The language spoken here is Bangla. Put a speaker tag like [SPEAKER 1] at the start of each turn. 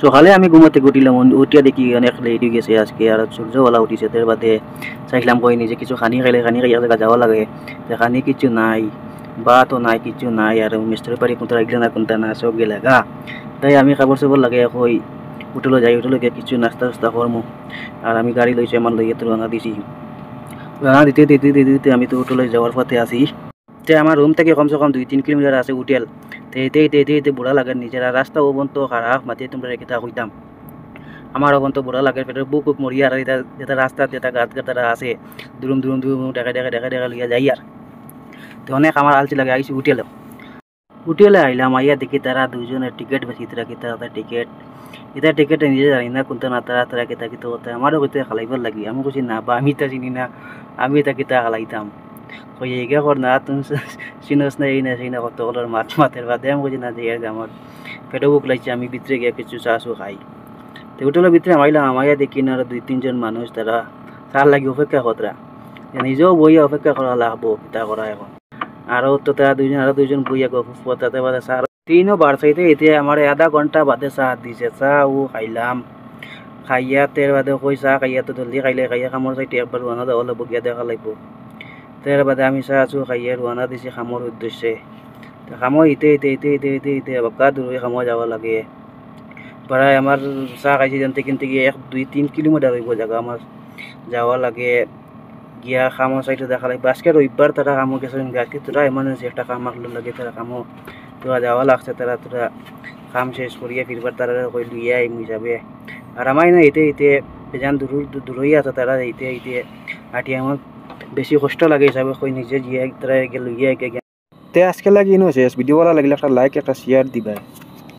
[SPEAKER 1] সকালে আমি ঘুমাতে উঠিলাম, উঠিয়া দেখি অনেক লেট হয়ে গেছে আজকে, আর সূর্যওয়ালা উঠিছে। তার বাদে চাইলাম কই নিজে কিছু খানি খাইলে খানি খাইয়া জায়গা যাওয়া লাগে, খানি কিছু নাই, ভাতও নাই, কিছু নাই। আর মিস্ত্রি বাড়ি কোনটা রাখলে না কোনটা না সব গেলে গা। তাই আমি খাবার চাবার লাগে কই হোটেলে যাই, হোটেলে গিয়ে কিছু নাস্তা টাস্তা করমু। আর আমি গাড়ি লইছি, আমার লইয়া তো রানা দিছি, রানা দিতে দিতে দিতে দিতে আমি তো হোটেলে যাওয়ার পথে আছি। তে আমার রুম থেকে কমসে কম 2-3 কিলোমিটার আছে হোটেল। তো এতে এতে এতে এতে বুড়া লাগে নিজের, আর রাস্তা ও বন্ত খারাপ, মাতিয়ে তোমরা রেখে তা হইতাম। আমার এখন তো বুড়া লাগে, পেটের বুক বুক মরিয়া। আর এটা যেটা রাস্তা যেটা গাছ গাছারা আছে, দুরুম দুরুম দুরুম দেখা দেখা দেখা দেখা লইয়া যাই। আর তো অনেক আমার আলসি লাগে, আইসি হোটেলে। হোটেলে আইলাম, আইয়া দেখি তারা দুইজনের টিকিট বেশি, তারা কিতা টিকিট, এটা টিকিট নিজে জানি না কোনটা না, তারা তারা কিতা কিতা হতে আমারও কইতে খালাইবার লাগি। আমি কইছি না বা আমি তা চিনি না, আমি এটা কিতা খালাইতাম। কই এগা কর না, তুমি চিনস না, এই না সেই না কত কলার মাছ মাতের বাদে। আমি কইছি না যে আমার পেটে বুক লাগছে, আমি ভিতরে গিয়ে কিছু চা চু খাই। তো হোটেলের ভিতরে আমাইলাম, আমাইয়া দেখি না 2-3 জন মানুষ, তারা চার লাগি অপেক্ষা করা, নিজেও বইয়া অপেক্ষা করা লাগবো কিতা করা এখন। তো তারা আরো দুইজন বইয়া গল্প তাতে বাদে চা তিনও বার চাইতে এতিয়া আমার আধা ঘন্টা বাদে চা দিছে। চা ও খাইলাম, খাইয়া তের বাদে কই চা খাইয়া তো জলদি খাইলে খাইয়া কামর চাইতে একবার রানা দেওয়া লাগবো, গিয়া দেখা লাগবো। তের বাদে আমি চা চু খাইয়া রানা দিছি খামর উদ্দেশ্যে। খামো ইতে ইতে ইতে ইতে ইতে ইতে বাক্কা দূর হয়ে খামো যাওয়া লাগে। প্রায় আমার চা খাইছি জানতে কিনতে গিয়ে 1-2-3 কিলোমিটার হইব জায়গা আমার যাওয়া লাগে। গিয়া খামো চাইতে দেখা লাগে আজকে রবিবার, তারা কামো গেছে আজকে, তোরা এমার্জেন্সি একটা কাম মারলো লাগে, তারা কামো তোরা যাওয়া লাগছে। তোরা কাম শেষ করিয়া ফিরবার তারা কই লইয়া আইম হিসাবে। আর আমার না এতে এতে বেজান দূরই আছে, তারা এতে এতে আটি আমার বেশি কষ্ট লাগে হিসাবে কই নিজে গিয়ে তারা লইয়া তে আজকে লাগি নো শেষ। ভিডিও ভালো লাগলে একটা লাইক একটা শেয়ার দিবা।